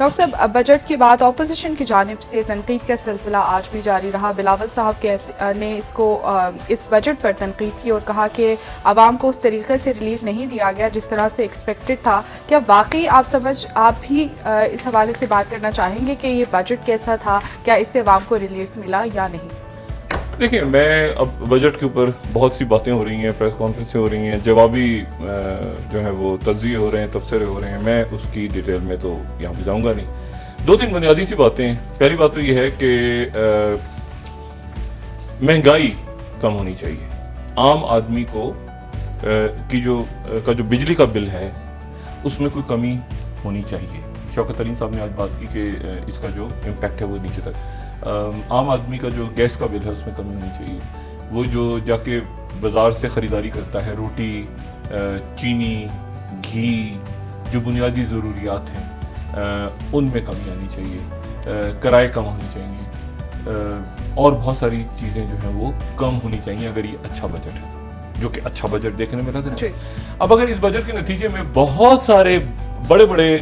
Doctor صاحب، budget کے بعد اپوزیشن کی جانب سے تنقید کا سلسلہ آج بھی جاری رہا. بلاول صاحب نے اس بجٹ پر تنقید کی اور کہا کہ عوام کو اس طریقے سے ریلیف نہیں دیا گیا جس طرح سے ایکسپیکٹڈ تھا. کیا واقعی آپ بھی اس حوالے سے بات کرنا چاہیں گے کہ یہ بجٹ کیسا تھا؟ کیا اس سے عوام کو ریلیف ملا یا نہیں؟ دیکھیں، میں اب بجٹ کے اوپر بہت سی باتیں ہو رہی ہیں، پریس کانفرنسیں ہو رہی ہیں، جوابی جو ہے وہ تجزیے ہو رہے ہیں، تبصرے ہو رہے ہیں. میں اس کی ڈیٹیل میں تو یہاں پہ جاؤں گا نہیں. دو تین بنیادی سی باتیں. پہلی بات تو یہ ہے کہ مہنگائی کم ہونی چاہیے. عام آدمی کو کا جو بجلی کا بل ہے اس میں کوئی کمی ہونی چاہیے. شوکت علیم صاحب نے آج بات کی کہ اس کا جو امپیکٹ ہے وہ نیچے تک. عام آدمی کا جو گیس کا بل ہے اس میں کمی ہونی چاہیے. وہ جو جا کے بازار سے خریداری کرتا ہے، روٹی، چینی، گھی، جو بنیادی ضروریات ہیں ان میں کمی آنی چاہیے. کرائے کم ہونے چاہیے اور بہت ساری چیزیں جو ہیں وہ کم ہونی چاہیے اگر یہ اچھا بجٹ ہے، جو کہ اچھا بجٹ دیکھنے میں نظر ہے. اب اگر اس بجٹ کے نتیجے میں بہت سارے بڑے بڑے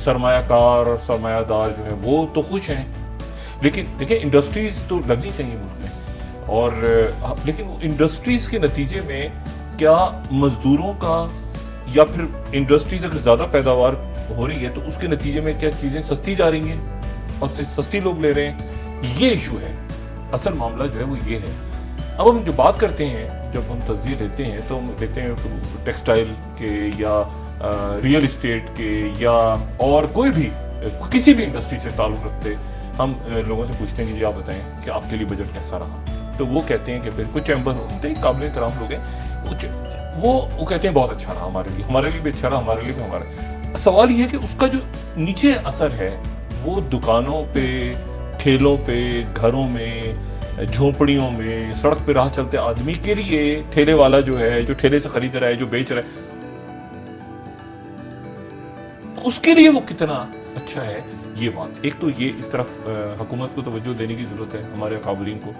سرمایہ کار اور سرمایہ دار جو ہیں وہ تو خوش ہیں، لیکن دیکھیں انڈسٹریز تو لگنی چاہیے ملک میں. اور لیکن وہ انڈسٹریز کے نتیجے میں کیا مزدوروں کا یا پھر انڈسٹریز اگر زیادہ پیداوار ہو رہی ہے تو اس کے نتیجے میں کیا چیزیں سستی جا رہی ہیں اور سستی لوگ لے رہے ہیں؟ یہ ایشو ہے. اصل معاملہ جو ہے وہ یہ ہے. اب ہم جو بات کرتے ہیں، جب ہم تجزیے لیتے ہیں تو ہم لیتے ہیں ٹیکسٹائل کے یا ریئل اسٹیٹ کے یا اور کوئی بھی کسی بھی انڈسٹری سے تعلق رکھتے ہم لوگوں سے پوچھتے ہیں کہ آپ بتائیں کہ آپ کے لیے بجٹ کیسا رہا. تو وہ کہتے ہیں کہ پھر کچھ چیمبر ہوتے ہیں، قابل احترام لوگ ہیں، وہ کہتے ہیں بہت اچھا رہا ہمارے لیے بھی اچھا رہا، ہمارے لیے بھی ہمارا. سوال یہ ہے کہ اس کا جو نیچے اثر ہے وہ دکانوں پہ، ٹھیلوں پہ، گھروں میں، جھونپڑیوں میں، سڑک پہ راہ چلتے آدمی کے لیے، ٹھیلے والا جو ہے، جو ٹھیلے سے خرید رہا ہے، جو بیچ رہا ہے، اس کے لیے وہ کتنا اچھا ہے. یہ بات ایک تو یہ اس طرف حکومت کو توجہ دینے کی ضرورت ہے، ہمارے اکابرین کو.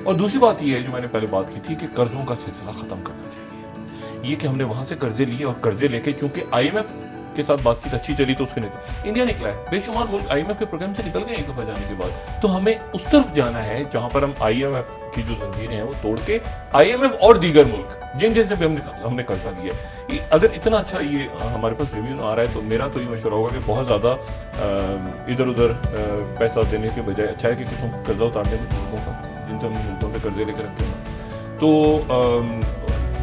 اور دوسری بات یہ ہے جو میں نے پہلے بات کی تھی کہ قرضوں کا سلسلہ ختم کرنا چاہیے. یہ کہ ہم نے وہاں سے قرضے لیے اور قرضے لے کے چونکہ آئی ایم ایف کے ساتھ بات چیت اچھی چلی تو اس کے نتیجے انڈیا نکلا ہے. بے شمار ملک آئی ایم ایف کے پروگرام سے نکل گئے ایک دفعہ جانے کے بعد. تو ہمیں اس طرف جانا ہے جہاں پر ہم آئی ایم ایف کی جو زنجیریں ہیں وہ توڑ کے آئی ایم ایف اور دیگر ملک جن سے بھی ہم نے قرضہ لیا ہے، اگر اتنا اچھا یہ ہمارے پاس ریویو آ رہا ہے تو میرا تو یہ مشورہ ہوگا کہ بہت زیادہ ادھر ادھر پیسہ دینے کے بجائے اچھا ہے کہ کسی کو قرضہ اتارنے کے ملکوں کا جن سے ہم ملکوں سے قرضے لے کے رکھتے ہیں. تو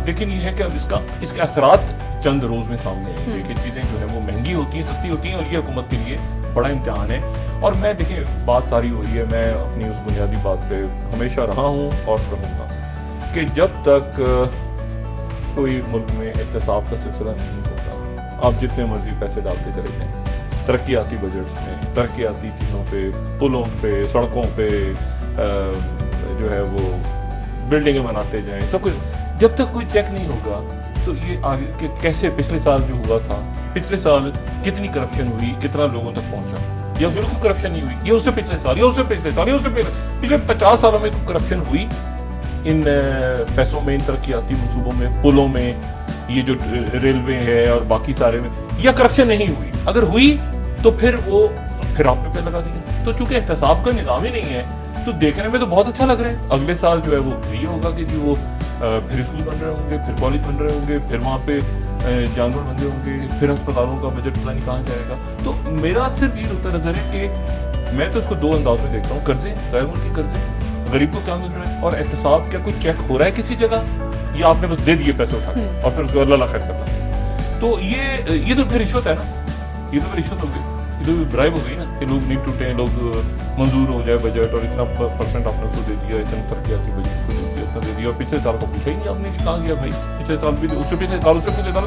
لیکن یہ ہے کہ اب اس کے اثرات چند روز میں سامنے آئیں گے کہ چیزیں جو ہیں وہ مہنگی ہوتی ہیں، سستی ہوتی ہیں، اور یہ حکومت کے لیے بڑا امتحان ہے. اور میں دیکھیں بات ساری ہوئی ہے، میں اپنی اس بنیادی بات پہ ہمیشہ رہا ہوں اور رہوں گا کہ جب تک کوئی ملک میں احتساب کا سلسلہ نہیں ہوتا، آپ جتنے مرضی پیسے ڈالتے چلے جائیں ترقیاتی بجٹس میں، ترقیاتی چیزوں پہ، پلوں پہ، سڑکوں پہ، جو ہے وہ بلڈنگیں بناتے جائیں، سب کچھ، جب تک کوئی چیک نہیں ہوگا تو یہ آگے کہ کیسے پچھلے سال جو ہوا تھا، پچھلے سال کتنی کرپشن ہوئی، کتنا لوگوں تک پہنچا، یا بالکل کرپشن نہیں ہوئی، یہ اس سے پچھلے سال، یہ اس سے پچھلے سال، یہ اس سے پچھلے 50 سالوں میں کرپشن ہوئی ان پیسوں میں، ان ترقیاتی منصوبوں میں، پلوں میں، یہ جو ریلوے ہے اور باقی سارے میں، یا کرپشن نہیں ہوئی. اگر ہوئی تو پھر آپ نے پہ لگا دیا. تو چونکہ احتساب کا نظام ہی نہیں ہے تو دیکھنے میں تو بہت اچھا لگ رہا ہے. اگلے سال جو ہے وہ یہ ہوگا کہ جی وہ پھر اسکول بن رہے ہوں گے، پھر کالج بن رہے ہوں گے، پھر وہاں پہ جانور بندے ہوں گے، پھر ہسپتالوں کا بجٹ پتہ نہیں کہاں جائے گا. تو میرا صرف یہ نقطہ نظر ہے کہ میں تو اس کو دو انداز میں دیکھتا ہوں، قرضے، غیر ملکی قرضے، غریب کو کیا مل رہا ہے، اور احتساب. کیا کوئی چیک ہو رہا ہے کسی جگہ یا آپ نے بس دے دیے پیسے اٹھا کے اور پھر اس کو اللہ خیر کرنا؟ تو یہ تو پھر رشوت ہے نا، یہ تو پھر رشوت ہو گئی، یہ تو برائب ہو گئی نا کہ لوگ نہیں ٹوٹے، لوگ منظور ہو جائے بجٹ اور اتنا پرسنٹ آپ نے اس کو دے دیا، اتنا ترقیاتی بجٹ کو اتنا دے دیا، اور پچھلے سال کو پوچھا ہی نہیں آپ نے کہ کہاں گیا بھائی، پچھلے سال بھی، اس سے پچھلے سال، اس سے پچھلے سال،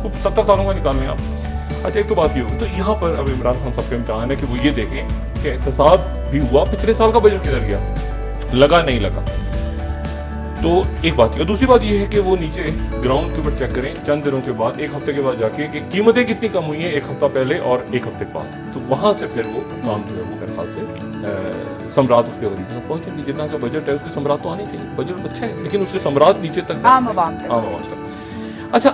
70 سالوں کا نکال لیں آپ. اچھا ایک تو بات یہ ہوگی. تو یہاں پر اب عمران خان صاحب کا امتحان ہے کہ وہ یہ دیکھیں کہ احتساب بھی ہوا، پچھلے سال کا بجٹ کدھر گیا، لگا نہیں لگا. تو ایک بات ہے. دوسری بات یہ ہے کہ وہ نیچے گراؤنڈ کے اوپر چیک کریں چند دنوں کے بعد، ایک ہفتے کے بعد جا کے کہ قیمتیں کتنی کم ہوئی ہیں ایک ہفتہ پہلے اور ایک ہفتے بعد. تو وہاں سے پھر وہ کام جو ہے وہ میرے خیال سے ثمرات اس کے غریبوں تک پہنچیں گے. جتنا کا بجٹ ہے اس کے ثمرات تو آنے چاہیے. بجٹ اچھا ہے لیکن اس کے ثمرات نیچے تک، عام عوام تک. اچھا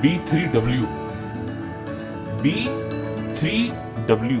B3W। B3W।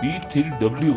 B3W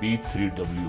B3W।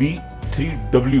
B3W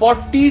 40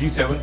G7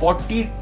40